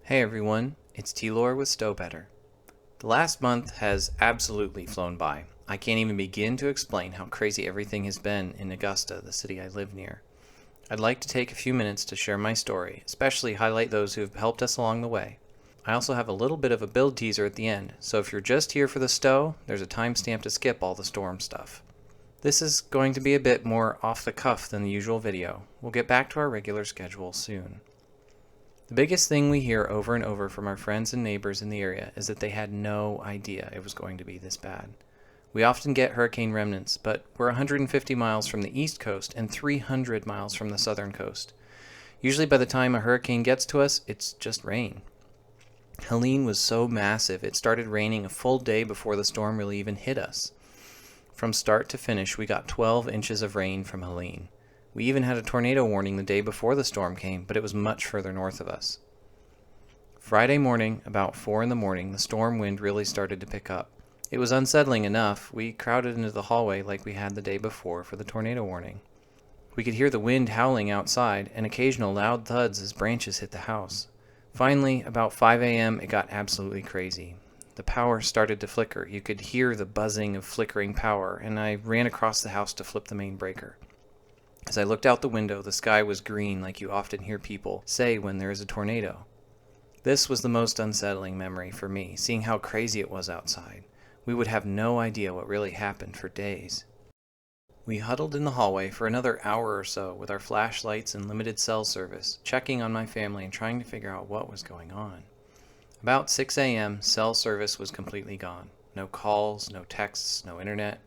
Hey everyone, it's T-Lore with STOBETTER. The last month has absolutely flown by. I can't even begin to explain how crazy everything has been in Augusta, the city I live near. I'd like to take a few minutes to share my story, especially highlight those who have helped us along the way. I also have a little bit of a build teaser at the end, so if you're just here for the stow, there's a timestamp to skip all the storm stuff. This is going to be a bit more off the cuff than the usual video. We'll get back to our regular schedule soon. The biggest thing we hear over and over from our friends and neighbors in the area is that they had no idea it was going to be this bad. We often get hurricane remnants, but we're 150 miles from the east coast and 300 miles from the southern coast. Usually by the time a hurricane gets to us, it's just rain. Helene was so massive it started raining a full day before the storm really even hit us. From start to finish, we got 12 inches of rain from Helene. We even had a tornado warning the day before the storm came, but it was much further north of us. Friday morning, about 4 in the morning, the storm wind really started to pick up. It was unsettling enough. We crowded into the hallway like we had the day before for the tornado warning. We could hear the wind howling outside and occasional loud thuds as branches hit the house. Finally, about 5 a.m., it got absolutely crazy. The power started to flicker. You could hear the buzzing of flickering power, and I ran across the house to flip the main breaker. As I looked out the window, the sky was green like you often hear people say when there is a tornado. This was the most unsettling memory for me, seeing how crazy it was outside. We would have no idea what really happened for days. We huddled in the hallway for another hour or so with our flashlights and limited cell service, checking on my family and trying to figure out what was going on. About 6 a.m., cell service was completely gone. No calls, no texts, no internet.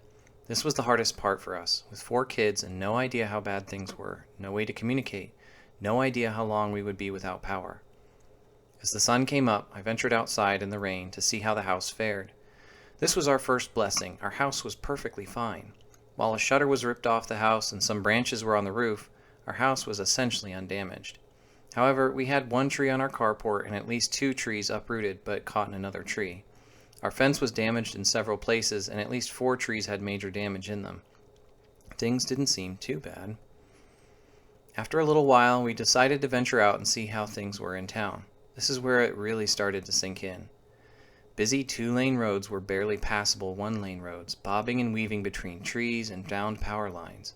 This was the hardest part for us, with 4 kids and no idea how bad things were, no way to communicate, no idea how long we would be without power. As the sun came up, I ventured outside in the rain to see how the house fared. This was our first blessing. Our house was perfectly fine. While a shutter was ripped off the house and some branches were on the roof, our house was essentially undamaged. However, we had 1 tree on our carport and at least 2 trees uprooted but caught in another tree. Our fence was damaged in several places, and at least 4 trees had major damage in them. Things didn't seem too bad. After a little while, we decided to venture out and see how things were in town. This is where it really started to sink in. Busy 2-lane roads were barely passable 1-lane roads, bobbing and weaving between trees and downed power lines.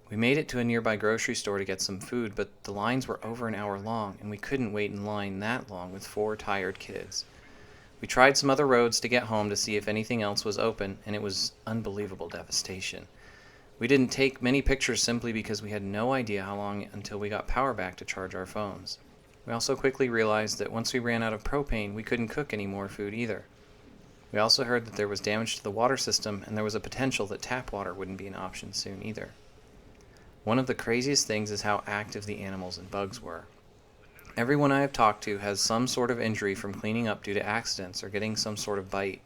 We made it to a nearby grocery store to get some food, but the lines were over an hour long, and we couldn't wait in line that long with 4 tired kids. We tried some other roads to get home to see if anything else was open, and it was unbelievable devastation. We didn't take many pictures simply because we had no idea how long until we got power back to charge our phones. We also quickly realized that once we ran out of propane, we couldn't cook any more food either. We also heard that there was damage to the water system, and there was a potential that tap water wouldn't be an option soon either. One of the craziest things is how active the animals and bugs were. Everyone I have talked to has some sort of injury from cleaning up due to accidents or getting some sort of bite.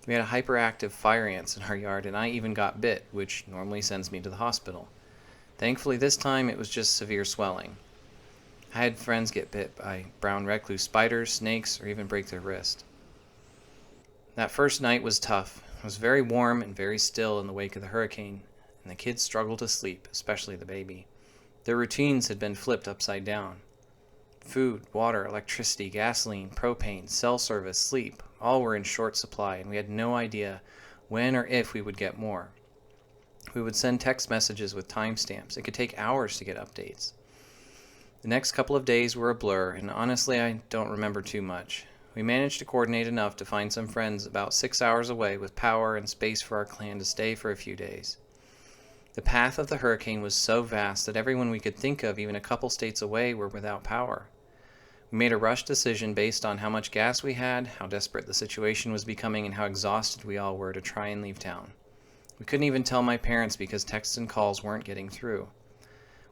We had a hyperactive fire ants in our yard, and I even got bit, which normally sends me to the hospital. Thankfully this time it was just severe swelling. I had friends get bit by brown recluse spiders, snakes, or even break their wrist. That first night was tough. It was very warm and very still in the wake of the hurricane, and the kids struggled to sleep, especially the baby. Their routines had been flipped upside down. Food, water, electricity, gasoline, propane, cell service, sleep, all were in short supply, and we had no idea when or if we would get more. We would send text messages with timestamps. It could take hours to get updates. The next couple of days were a blur, and honestly I don't remember too much. We managed to coordinate enough to find some friends about 6 hours away with power and space for our clan to stay for a few days. The path of the hurricane was so vast that everyone we could think of, even a couple states away, were without power. We made a rushed decision based on how much gas we had, how desperate the situation was becoming, and how exhausted we all were to try and leave town. We couldn't even tell my parents because texts and calls weren't getting through.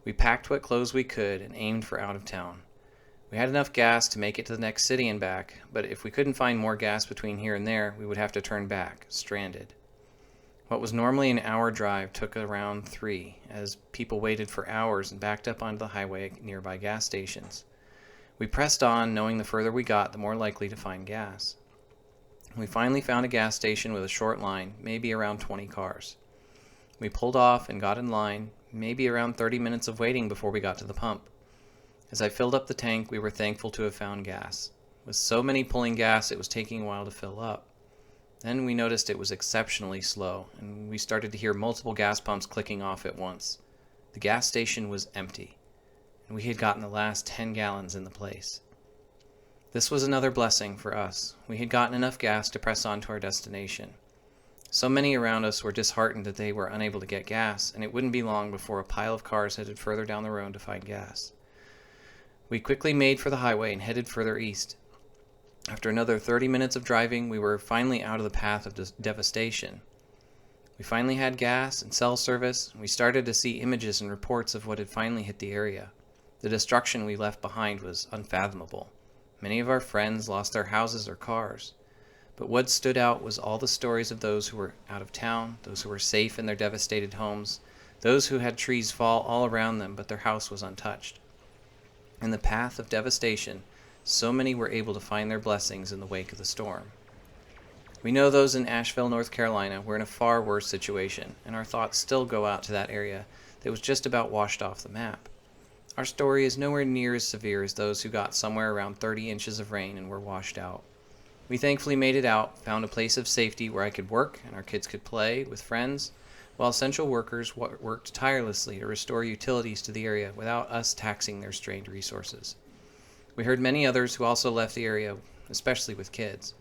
We packed what clothes we could and aimed for out of town. We had enough gas to make it to the next city and back, but if we couldn't find more gas between here and there, we would have to turn back, stranded. What was normally an hour drive took around 3, as people waited for hours and backed up onto the highway at nearby gas stations. We pressed on, knowing the further we got, the more likely to find gas. We finally found a gas station with a short line, maybe around 20 cars. We pulled off and got in line, maybe around 30 minutes of waiting before we got to the pump. As I filled up the tank, we were thankful to have found gas. With so many pulling gas, it was taking a while to fill up. Then we noticed it was exceptionally slow, and we started to hear multiple gas pumps clicking off at once. The gas station was empty, and we had gotten the last 10 gallons in the place. This was another blessing for us. We had gotten enough gas to press on to our destination. So many around us were disheartened that they were unable to get gas, and it wouldn't be long before a pile of cars headed further down the road to find gas. We quickly made for the highway and headed further east. After another 30 minutes of driving, we were finally out of the path of devastation. We finally had gas and cell service, and we started to see images and reports of what had finally hit the area. The destruction we left behind was unfathomable. Many of our friends lost their houses or cars. But what stood out was all the stories of those who were out of town, those who were safe in their devastated homes, those who had trees fall all around them but their house was untouched. In the path of devastation, so many were able to find their blessings in the wake of the storm. We know those in Asheville, North Carolina were in a far worse situation, and our thoughts still go out to that area that was just about washed off the map. Our story is nowhere near as severe as those who got somewhere around 30 inches of rain and were washed out. We thankfully made it out, found a place of safety where I could work and our kids could play with friends, while essential workers worked tirelessly to restore utilities to the area without us taxing their strained resources. We heard many others who also left the area, especially with kids.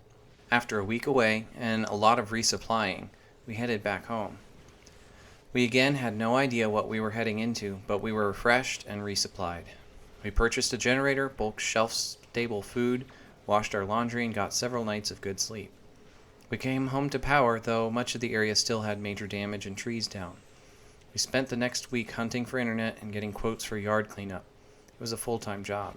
After a week away and a lot of resupplying, we headed back home. We again had no idea what we were heading into, but we were refreshed and resupplied. We purchased a generator, bulk shelf-stable food, washed our laundry, and got several nights of good sleep. We came home to power, though much of the area still had major damage and trees down. We spent the next week hunting for internet and getting quotes for yard cleanup. It was a full-time job.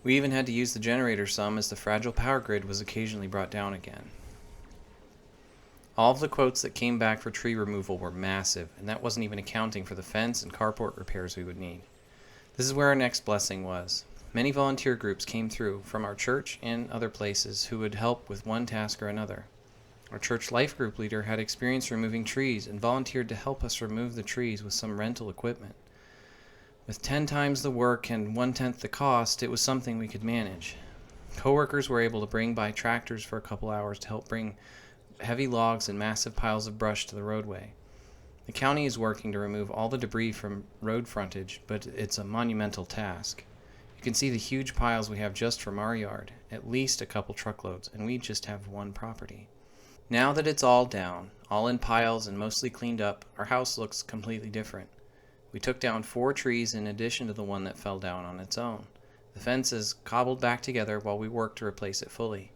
We even had to use the generator some as the fragile power grid was occasionally brought down again. All of the quotes that came back for tree removal were massive, and that wasn't even accounting for the fence and carport repairs we would need. This is where our next blessing was. Many volunteer groups came through from our church and other places who would help with one task or another. Our church life group leader had experience removing trees and volunteered to help us remove the trees with some rental equipment. With 10 times the work and 1/10 the cost, it was something we could manage. Coworkers were able to bring by tractors for a couple hours to help bring heavy logs and massive piles of brush to the roadway. The county is working to remove all the debris from road frontage, but it's a monumental task. You can see the huge piles we have just from our yard, at least a couple truckloads, and we just have one property. Now that it's all down, all in piles and mostly cleaned up, our house looks completely different. We took down 4 trees in addition to the one that fell down on its own. The fence is cobbled back together while we work to replace it fully.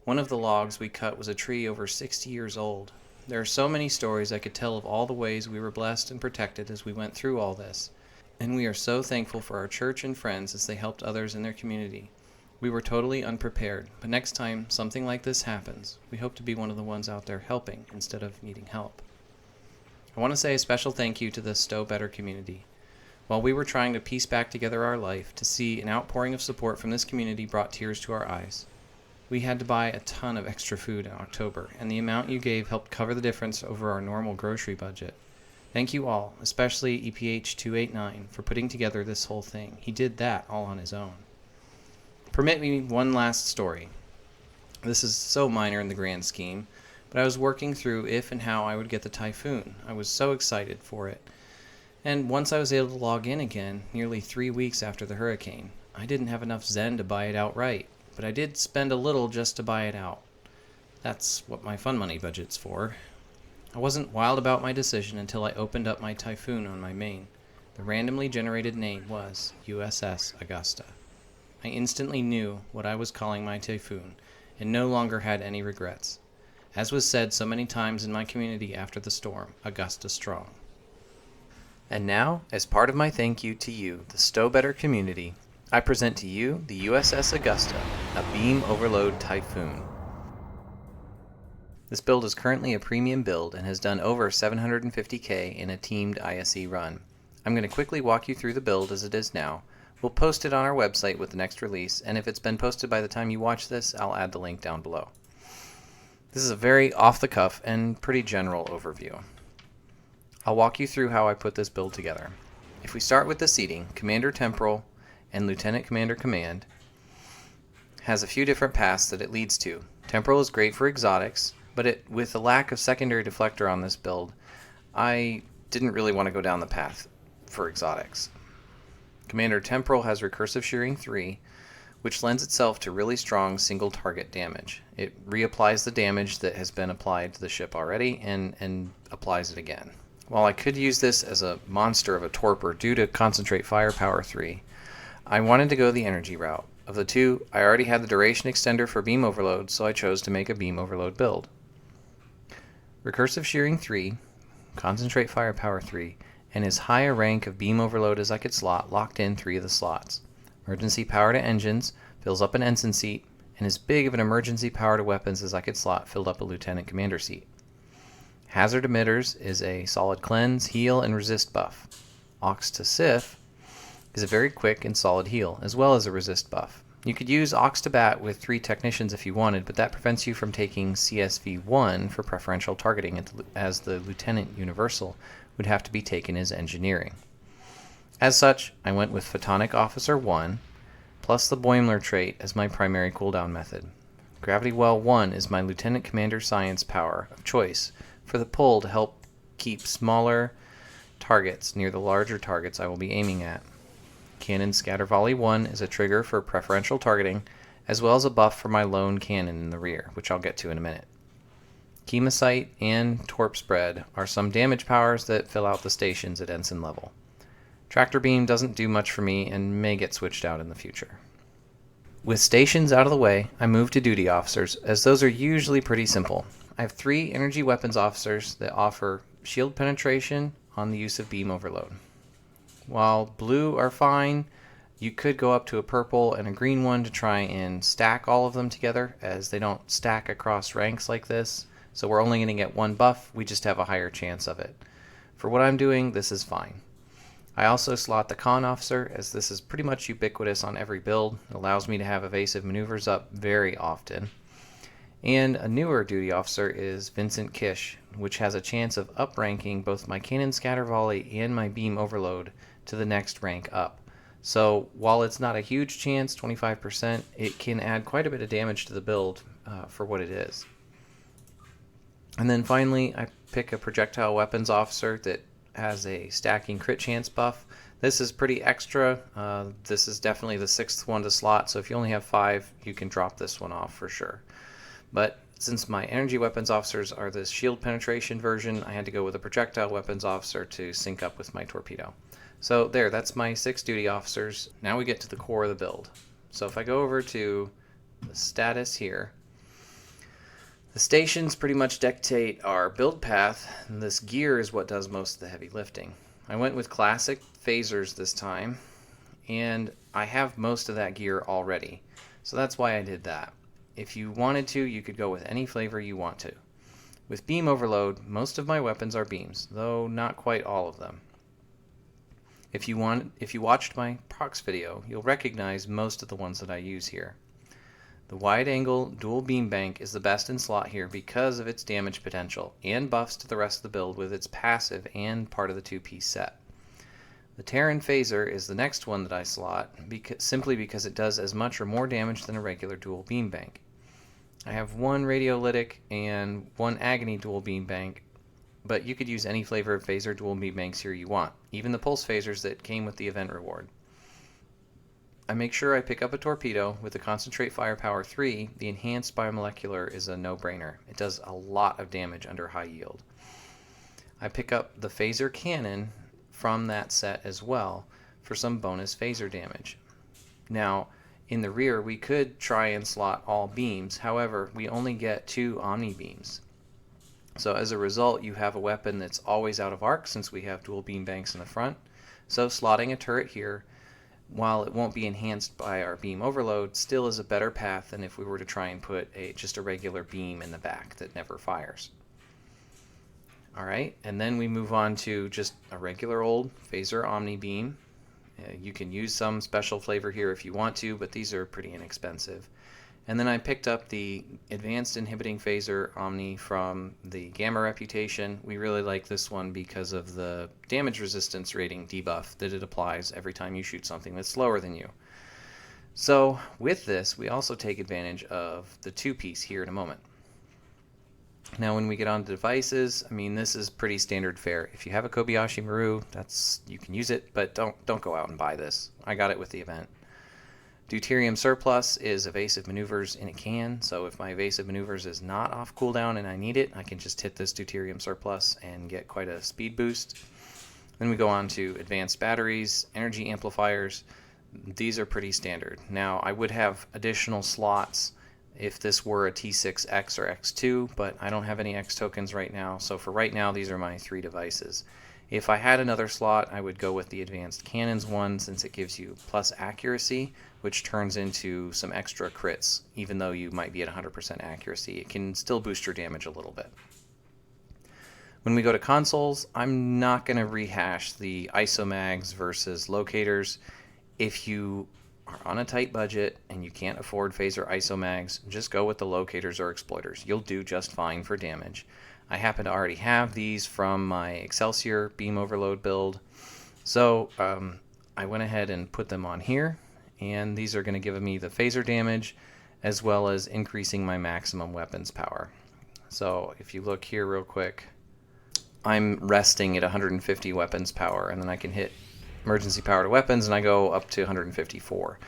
One of the logs we cut was a tree over 60 years old. There are so many stories I could tell of all the ways we were blessed and protected as we went through all this. And we are so thankful for our church and friends as they helped others in their community. We were totally unprepared, but next time something like this happens, we hope to be one of the ones out there helping instead of needing help. I want to say a special thank you to the STOBETTER community. While we were trying to piece back together our life, to see an outpouring of support from this community brought tears to our eyes. We had to buy a ton of extra food in October, and the amount you gave helped cover the difference over our normal grocery budget. Thank you all, especially EPH 289, for putting together this whole thing. He did that all on his own. Permit me one last story. This is so minor in the grand scheme, but I was working through if and how I would get the Typhoon. I was so excited for it. And once I was able to log in again, nearly 3 weeks after the hurricane, I didn't have enough Zen to buy it outright, but I did spend a little just to buy it out. That's what my fun money budget's for. I wasn't wild about my decision until I opened up my Typhoon on my main. The randomly generated name was USS Augusta. I instantly knew what I was calling my Typhoon, and no longer had any regrets. As was said so many times in my community after the storm, Augusta strong. And now, as part of my thank you to you, the STOBETTER community, I present to you the USS Augusta, a beam overload Typhoon. This build is currently a premium build and has done over 750K in a teamed ISE run. I'm going to quickly walk you through the build as it is now. We'll post it on our website with the next release, and if it's been posted by the time you watch this, I'll add the link down below. This is a very off-the-cuff and pretty general overview. I'll walk you through how I put this build together. If we start with the seating, Commander Temporal and Lieutenant Commander command has a few different paths that it leads to. Temporal is great for exotics, but with the lack of secondary deflector on this build, I didn't really want to go down the path for exotics. Commander Temporal has Recursive Shearing 3, which lends itself to really strong single target damage. It reapplies the damage that has been applied to the ship already and applies it again. While I could use this as a monster of a torpor due to Concentrate Firepower 3, I wanted to go the energy route. Of the two, I already had the duration extender for beam overload, so I chose to make a beam overload build. Recursive Shearing 3, Concentrate Firepower 3, and as high a rank of beam overload as I could slot locked in 3 of the slots. Emergency power to engines fills up an ensign seat, and as big of an emergency power to weapons as I could slot filled up a lieutenant commander seat. Hazard emitters is a solid cleanse, heal, and resist buff. Aux to Sif is a very quick and solid heal, as well as a resist buff. You could use Aux to Bat with 3 technicians if you wanted, but that prevents you from taking CSV1 for preferential targeting, as the Lieutenant Universal would have to be taken as engineering. As such, I went with Photonic Officer 1, plus the Boimler trait as my primary cooldown method. Gravity Well 1 is my Lieutenant Commander Science power of choice for the pull to help keep smaller targets near the larger targets I will be aiming at. Cannon Scatter Volley 1 is a trigger for preferential targeting, as well as a buff for my lone cannon in the rear, which I'll get to in a minute. Chemosight and Torp Spread are some damage powers that fill out the stations at ensign level. Tractor Beam doesn't do much for me and may get switched out in the future. With stations out of the way, I move to duty officers, as those are usually pretty simple. I have 3 energy weapons officers that offer shield penetration on the use of beam overload. While blue are fine, you could go up to a purple and a green one to try and stack all of them together, as they don't stack across ranks like this, so we're only going to get 1 buff, we just have a higher chance of it. For what I'm doing, this is fine. I also slot the Con Officer, as this is pretty much ubiquitous on every build. It allows me to have evasive maneuvers up very often. And a newer duty officer is Vincent Kish, which has a chance of upranking both my Cannon Scatter Volley and my Beam Overload to the next rank up. So while it's not a huge chance, 25%, it can add quite a bit of damage to the build for what it is. And then finally, I pick a Projectile Weapons Officer that has a stacking crit chance buff. This is pretty extra. This is definitely the 6th one to slot, so if you only have 5, you can drop this one off for sure. But since my energy weapons officers are this shield penetration version, I had to go with a projectile weapons officer to sync up with my torpedo. So there, that's my 6 duty officers. Now we get to the core of the build. So if I go over to the status here, the stations pretty much dictate our build path, and this gear is what does most of the heavy lifting. I went with classic phasers this time, and I have most of that gear already, so that's why I did that. If you wanted to, you could go with any flavor you want to. With beam overload, most of my weapons are beams, though not quite all of them. If you watched my procs video, you'll recognize most of the ones that I use here. The wide-angle dual beam bank is the best in slot here because of its damage potential and buffs to the rest of the build with its passive and part of the 2-piece set. The Terran Phaser is the next one that I slot simply because it does as much or more damage than a regular dual beam bank. I have 1 radiolytic and 1 agony dual beam bank, but you could use any flavor of phaser dual beam banks here you want, even the pulse phasers that came with the event reward. I make sure I pick up a torpedo with the Concentrate Firepower 3. The Enhanced Biomolecular is a no-brainer. It does a lot of damage under high yield. I pick up the Phaser Cannon from that set as well for some bonus phaser damage. Now, in the rear, we could try and slot all beams. However, we only get 2 Omni beams. So as a result, you have a weapon that's always out of arc since we have dual beam banks in the front. So slotting a turret here, while it won't be enhanced by our beam overload, still is a better path than if we were to try and put just a regular beam in the back that never fires. Alright, and then we move on to just a regular old phaser Omni beam. You can use some special flavor here if you want to, but these are pretty inexpensive. And then I picked up the Advanced Inhibiting Phaser Omni from the Gamma Reputation. We really like this one because of the damage resistance rating debuff that it applies every time you shoot something that's slower than you. So with this, we also take advantage of the two-piece here in a moment. Now when we get on to devices, I mean, this is pretty standard fare. If you have a Kobayashi Maru, you can use it, but don't go out and buy this. I got it with the event. Deuterium Surplus is evasive maneuvers in a can, so if my evasive maneuvers is not off cooldown and I need it, I can just hit this Deuterium Surplus and get quite a speed boost. Then we go on to advanced batteries, energy amplifiers. These are pretty standard. Now I would have additional slots if this were a T6X or X2, but I don't have any X tokens right now, so for right now these are my 3 devices. If I had another slot, I would go with the Advanced Cannons one, since it gives you plus accuracy, which turns into some extra crits. Even though you might be at 100% accuracy, it can still boost your damage a little bit. When we go to consoles, I'm not going to rehash the isomags versus locators. If you are on a tight budget and you can't afford phaser isomags, just go with the locators or exploiters. You'll do just fine for damage. I happen to already have these from my Excelsior beam overload build, so I went ahead and put them on here, and these are going to give me the phaser damage as well as increasing my maximum weapons power. So if you look here real quick, I'm resting at 150 weapons power, and then I can hit emergency power to weapons and I go up to 154.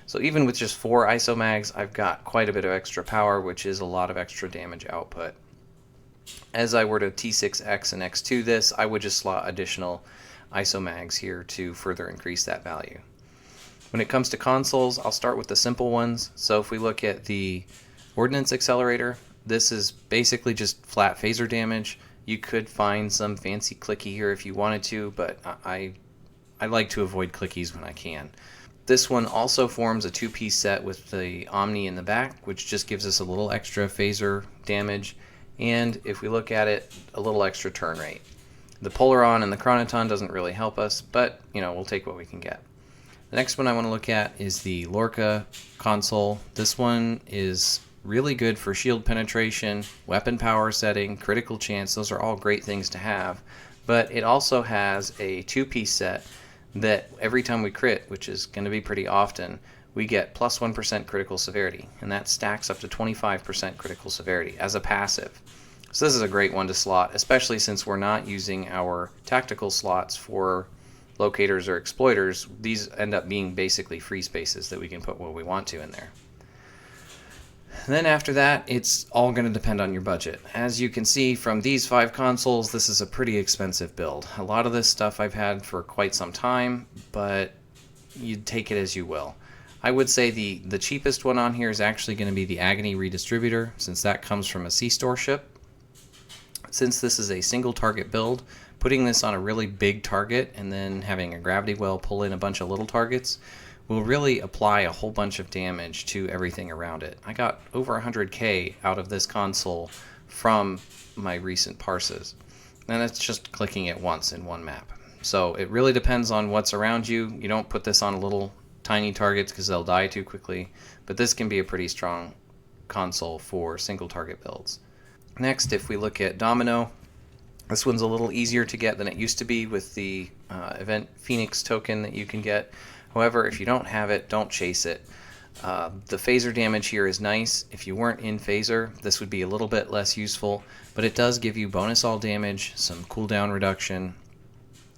So even with just 4 isomags, I've got quite a bit of extra power, which is a lot of extra damage output. As I were to T6X and X2 this, I would just slot additional isomags here to further increase that value. When it comes to consoles, I'll start with the simple ones. So if we look at the Ordnance Accelerator, this is basically just flat phaser damage. You could find some fancy clicky here if you wanted to, but I like to avoid clickies when I can. This one also forms a 2-piece set with the Omni in the back, which just gives us a little extra phaser damage, and if we look at it, a little extra turn rate. The Polaron and the Chronoton doesn't really help us, but we'll take what we can get. The next one I want to look at is the Lorca console. This one is really good for shield penetration, weapon power setting, critical chance. Those are all great things to have, but it also has a 2-piece set that every time we crit, which is going to be pretty often, we get plus 1% critical severity, and that stacks up to 25% critical severity as a passive. So this is a great one to slot, especially since we're not using our tactical slots for locators or exploiters. These end up being basically free spaces that we can put what we want to in there. Then after that, it's all going to depend on your budget. As you can see from these 5 consoles, this is a pretty expensive build. A lot of this stuff I've had for quite some time, but you take it as you will. I would say the cheapest one on here is actually going to be the Agony Redistributor, since that comes from a C-Store ship. Since this is a single target build, putting this on a really big target and then having a gravity well pull in a bunch of little targets will really apply a whole bunch of damage to everything around it. I got over 100k out of this console from my recent parses, and that's just clicking it once in one map. So it really depends on what's around you. You don't put this on little tiny targets because they'll die too quickly, but this can be a pretty strong console for single target builds. Next, if we look at Domino, this one's a little easier to get than it used to be with the Event Phoenix token that you can get. However, if you don't have it, don't chase it. The phaser damage here is nice. If you weren't in phaser, this would be a little bit less useful, but it does give you bonus all damage, some cooldown reduction.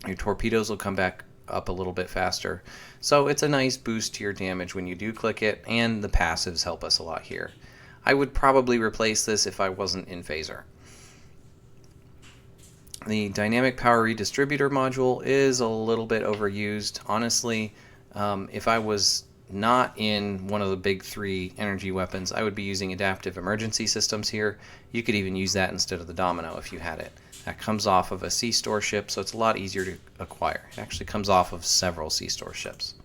Your torpedoes will come back up a little bit faster. So it's a nice boost to your damage when you do click it, and the passives help us a lot here. I would probably replace this if I wasn't in phaser. The Dynamic Power Redistributor module is a little bit overused. Honestly, if I was not in one of the big 3 energy weapons, I would be using Adaptive Emergency Systems here. You could even use that instead of the Domino if you had it. That comes off of a C-Store ship, so it's a lot easier to acquire. It actually comes off of several C-Store ships.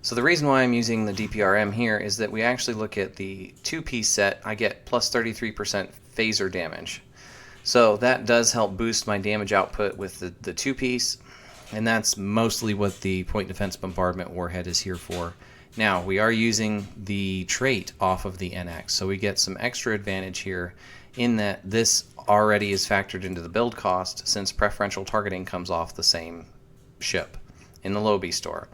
So the reason why I'm using the DPRM here is that we actually look at the 2-piece set. I get plus 33% phaser damage. So that does help boost my damage output with the 2-piece. And that's mostly what the Point Defense Bombardment Warhead is here for. Now, we are using the trait off of the NX, so we get some extra advantage here in that this already is factored into the build cost, since preferential targeting comes off the same ship in the Lobby store.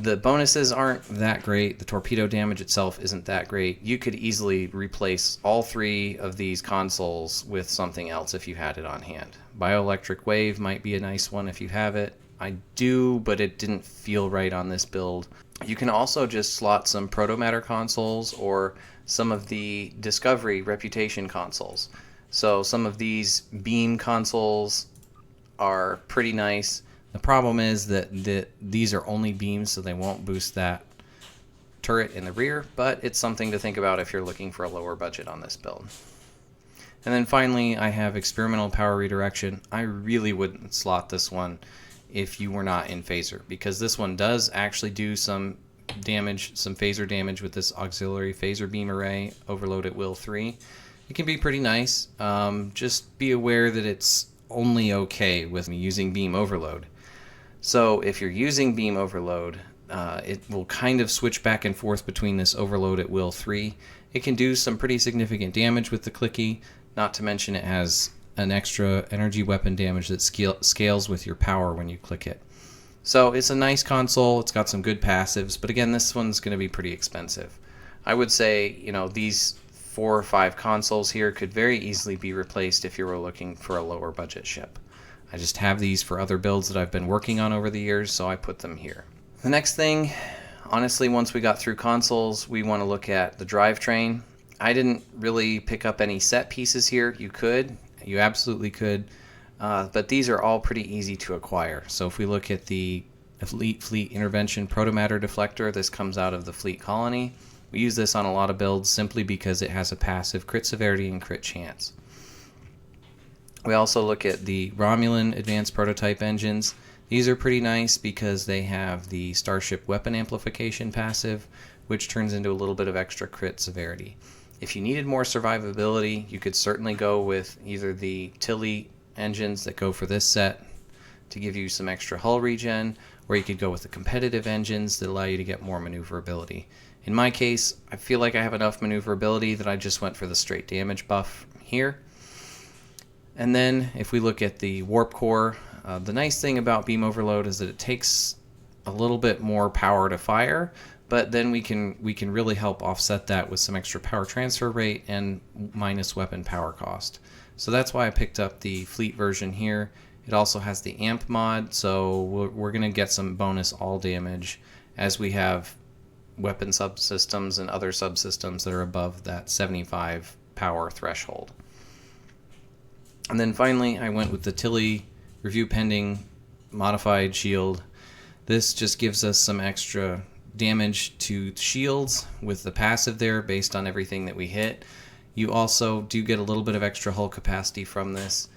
The bonuses aren't that great. The torpedo damage itself isn't that great. You could easily replace all 3 of these consoles with something else if you had it on hand. Bioelectric Wave might be a nice one if you have it. I do, but it didn't feel right on this build. You can also just slot some Protomatter consoles or some of the Discovery Reputation consoles. So some of these beam consoles are pretty nice. The problem is that these are only beams, so they won't boost that turret in the rear, but it's something to think about if you're looking for a lower budget on this build. And then finally, I have Experimental Power Redirection. I really wouldn't slot this one if you were not in phaser, because this one does actually do some damage, some phaser damage with this Auxiliary Phaser Beam Array, Overload at Will 3. It can be pretty nice. Just be aware that it's only okay with using Beam Overload. So if you're using Beam Overload, it will kind of switch back and forth between this Overload at Will 3. It can do some pretty significant damage with the clicky, not to mention it has an extra energy weapon damage that scales with your power when you click it. So it's a nice console, it's got some good passives, but again, this one's going to be pretty expensive. I would say, these 4 or 5 consoles here could very easily be replaced if you were looking for a lower budget ship. I just have these for other builds that I've been working on over the years, so I put them here. The next thing, honestly, once we got through consoles, we want to look at the drivetrain. I didn't really pick up any set pieces here. You absolutely could, but these are all pretty easy to acquire. So if we look at the Elite Fleet Intervention Protomatter Deflector, this comes out of the Fleet Colony. We use this on a lot of builds simply because it has a passive crit severity and crit chance. We also look at the Romulan Advanced Prototype Engines. These are pretty nice because they have the Starship Weapon Amplification passive, which turns into a little bit of extra crit severity. If you needed more survivability, you could certainly go with either the Tilly engines that go for this set to give you some extra hull regen, or you could go with the competitive engines that allow you to get more maneuverability. In my case, I feel like I have enough maneuverability that I just went for the straight damage buff here. And then if we look at the Warp Core, the nice thing about Beam Overload is that it takes a little bit more power to fire, but then we can really help offset that with some extra power transfer rate and minus weapon power cost. So that's why I picked up the Fleet version here. It also has the Amp mod, so we're going to get some bonus all damage as we have weapon subsystems and other subsystems that are above that 75 power threshold. And then finally, I went with the Tilly Review Pending Modified Shield. This just gives us some extra damage to shields with the passive there based on everything that we hit. You also do get a little bit of extra hull capacity from this.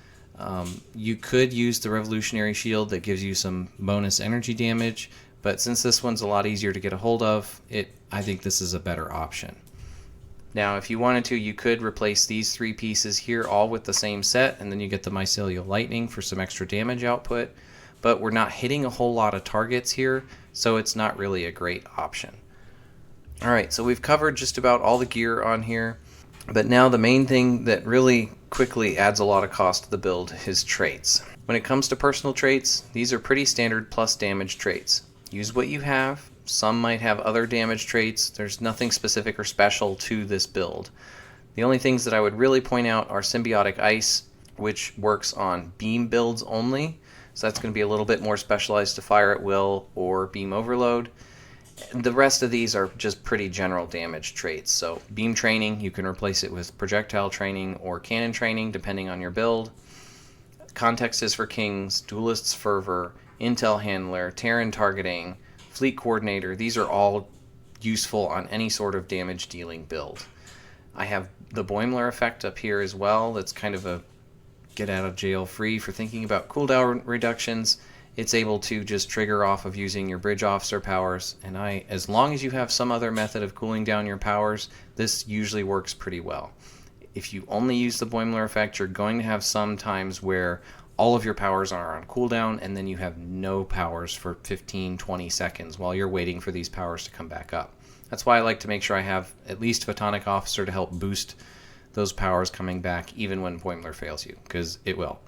You could use the Revolutionary Shield that gives you some bonus energy damage, but since this one's a lot easier to get a hold of, I think this is a better option. Now, if you wanted to, you could replace these 3 pieces here all with the same set, and then you get the Mycelial Lightning for some extra damage output, but we're not hitting a whole lot of targets here, so it's not really a great option. Alright, so we've covered just about all the gear on here, but now the main thing that really quickly adds a lot of cost to the build is traits. When it comes to personal traits, these are pretty standard plus damage traits. Use what you have. Some might have other damage traits. There's nothing specific or special to this build. The only things that I would really point out are Symbiotic Ice, which works on beam builds only. So that's going to be a little bit more specialized to Fire at Will or Beam Overload. The rest of these are just pretty general damage traits. So Beam Training, you can replace it with Projectile Training or Cannon Training depending on your build. Context is for Kings, Duelist's Fervor, Intel Handler, Terran Targeting, Fleet Coordinator. These are all useful on any sort of damage dealing build. I have the Boimler effect up here as well. That's kind of a get out of jail free for thinking about cooldown reductions. It's able to just trigger off of using your bridge officer powers, and as long as you have some other method of cooling down your powers, this usually works pretty well. If you only use the Boimler effect, you're going to have some times where all of your powers are on cooldown, and then you have no powers for 15-20 seconds while you're waiting for these powers to come back up. That's why I like to make sure I have at least Photonic Officer to help boost those powers coming back even when Boimler fails you, because it will.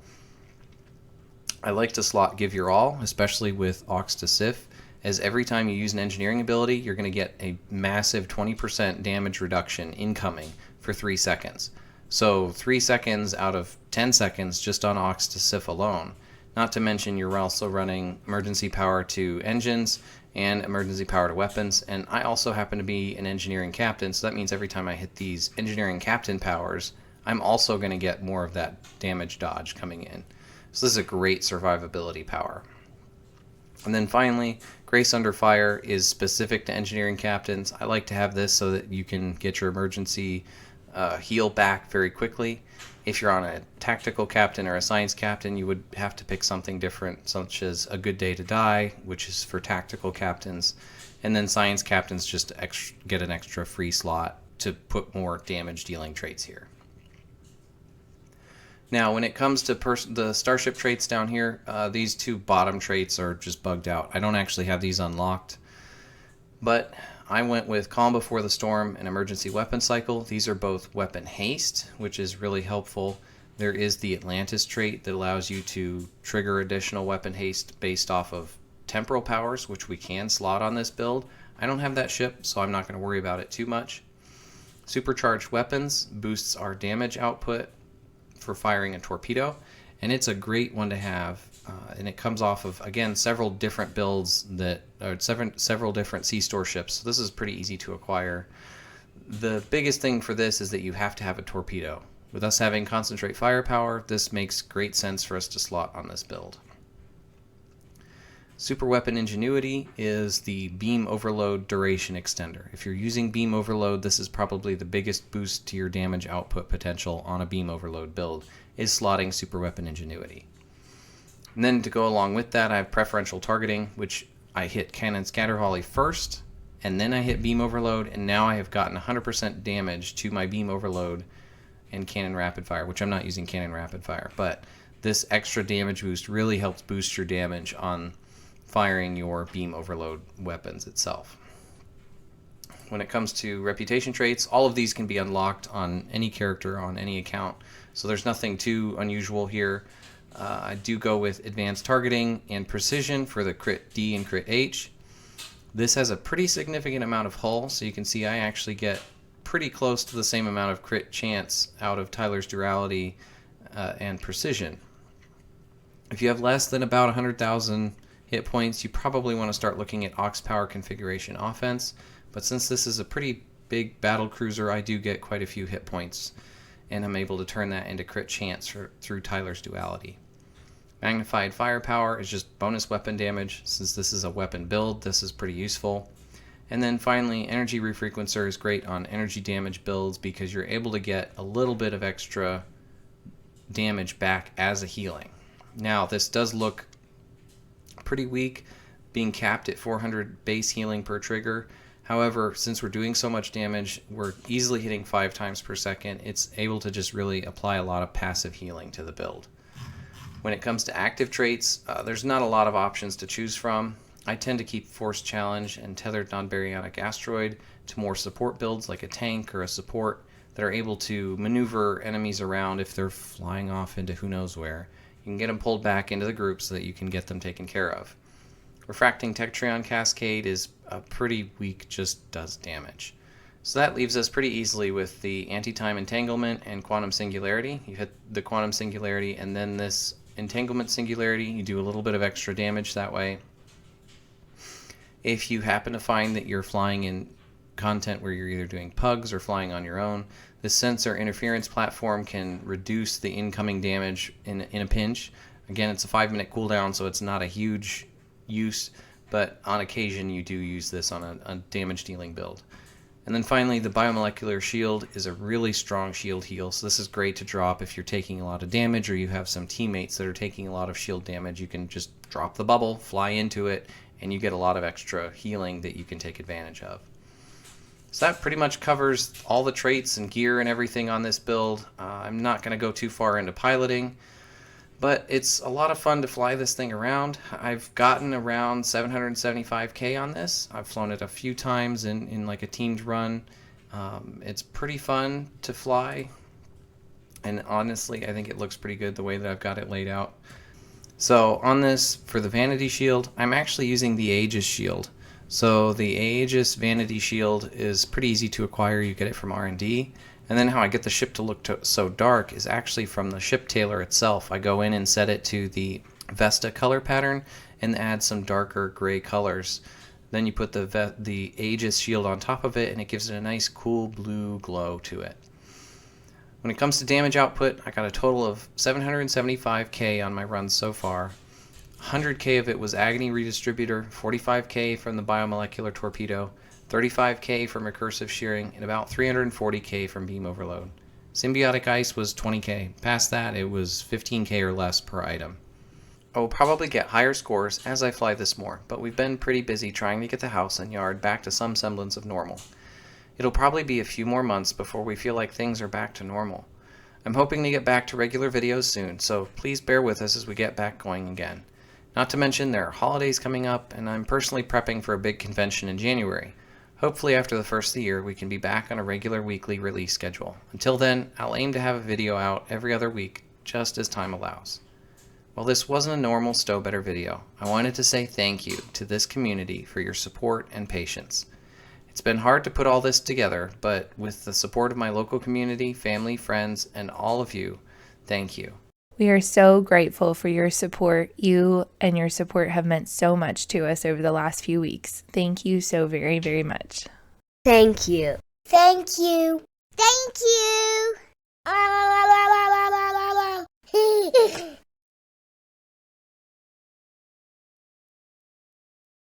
I like to slot Give Your All, especially with Aux to Sif, as every time you use an engineering ability, you're going to get a massive 20% damage reduction incoming for 3 seconds. So 3 seconds out of 10 seconds just on Aux to Sif alone. Not to mention you're also running emergency power to engines and emergency power to weapons, and I also happen to be an engineering captain, so that means every time I hit these engineering captain powers, I'm also going to get more of that damage dodge coming in. So this is a great survivability power. And then finally, Grace Under Fire is specific to engineering captains. I like to have this so that you can get your emergency heal back very quickly. If you're on a tactical captain or a science captain, you would have to pick something different, such as A Good Day to Die, which is for tactical captains. And then science captains just get an extra free slot to put more damage dealing traits here. Now, when it comes to the starship traits down here, these two bottom traits are just bugged out. I don't actually have these unlocked, but I went with Calm Before the Storm and Emergency Weapon Cycle. These are both weapon haste, which is really helpful. There is the Atlantis trait that allows you to trigger additional weapon haste based off of temporal powers, which we can slot on this build. I don't have that ship, so I'm not going to worry about it too much. Supercharged Weapons boosts our damage output for firing a torpedo, and it's a great one to have, and it comes off of, again, several different builds that are several different C-Store ships, so this is pretty easy to acquire. The biggest thing for this is that you have to have a torpedo. With us having concentrate firepower, this makes great sense for us to slot on this build. Super Weapon Ingenuity is the Beam Overload Duration Extender. If you're using Beam Overload, this is probably the biggest boost to your damage output potential on a Beam Overload build, is slotting Super Weapon Ingenuity. And then to go along with that, I have Preferential Targeting, which I hit Cannon Scatter Volley first, and then I hit Beam Overload, and now I have gotten 100% damage to my Beam Overload and Cannon Rapid Fire, which I'm not using Cannon Rapid Fire, but this extra damage boost really helps boost your damage on firing your Beam Overload weapons itself. When it comes to reputation traits, all of these can be unlocked on any character on any account, so there's nothing too unusual here. I do go with Advanced Targeting and Precision for the Crit D and Crit H. This has a pretty significant amount of hull, so you can see I actually get pretty close to the same amount of crit chance out of Tyler's Duality and Precision. If you have less than about 100,000 hit points, you probably want to start looking at Aux Power Configuration Offense, but since this is a pretty big battle cruiser, I do get quite a few hit points, and I'm able to turn that into crit chance through Tyler's Duality. Magnified Firepower is just bonus weapon damage. Since this is a weapon build, this is pretty useful. And then finally, Energy Refrequencer is great on energy damage builds because you're able to get a little bit of extra damage back as a healing. Now, this does look pretty weak, being capped at 400 base healing per trigger. However, since we're doing so much damage, we're easily hitting 5 times per second. It's able to just really apply a lot of passive healing to the build. When it comes to active traits, there's not a lot of options to choose from. I tend to keep Force Challenge and Tethered Non-Baryonic Asteroid to more support builds like a tank or a support that are able to maneuver enemies around if they're flying off into who knows where. You can get them pulled back into the group so that you can get them taken care of. Refracting Tectreon Cascade is pretty weak, just does damage. So that leaves us pretty easily with the Anti-Time Entanglement and Quantum Singularity. You hit the Quantum Singularity and then this Entanglement Singularity, you do a little bit of extra damage that way. If you happen to find that you're flying in content where you're either doing pugs or flying on your own, the Sensor Interference platform can reduce the incoming damage in a pinch. Again, it's a 5-minute cooldown, so it's not a huge use, but on occasion you do use this on a damage dealing build. And then finally, the Biomolecular Shield is a really strong shield heal, so this is great to drop if you're taking a lot of damage or you have some teammates that are taking a lot of shield damage. You can just drop the bubble, fly into it, and you get a lot of extra healing that you can take advantage of. So that pretty much covers all the traits and gear and everything on this build. I'm not going to go too far into piloting, But it's a lot of fun to fly this thing around. I've gotten around 775K on this. I've flown it a few times in like a teamed run. It's pretty fun to fly. And honestly, I think it looks pretty good the way that I've got it laid out. So on this, for the Vanity Shield, I'm actually using the Aegis Shield. So the Aegis Vanity Shield is pretty easy to acquire. You get it from R&D. And then how I get the ship to look so dark is actually from the ship tailor itself. I go in and set it to the Vesta color pattern and add some darker gray colors. Then you put the Aegis Shield on top of it, and it gives it a nice cool blue glow to it. When it comes to damage output, I got a total of 775K on my runs so far. 100K of it was Agony Redistributor, 45K from the Biomolecular Torpedo, 35K from Recursive Shearing, and about 340K from Beam Overload. Symbiotic Ice was 20K. Past that, it was 15K or less per item. I will probably get higher scores as I fly this more, but we've been pretty busy trying to get the house and yard back to some semblance of normal. It'll probably be a few more months before we feel like things are back to normal. I'm hoping to get back to regular videos soon, so please bear with us as we get back going again. Not to mention there are holidays coming up, and I'm personally prepping for a big convention in January. Hopefully after the first of the year we can be back on a regular weekly release schedule. Until then, I'll aim to have a video out every other week, just as time allows. While this wasn't a normal STOBETTER video, I wanted to say thank you to this community for your support and patience. It's been hard to put all this together, but with the support of my local community, family, friends, and all of you, thank you. We are so grateful for your support. You and your support have meant so much to us over the last few weeks. Thank you so very, very much. Thank you. Thank you. Thank you.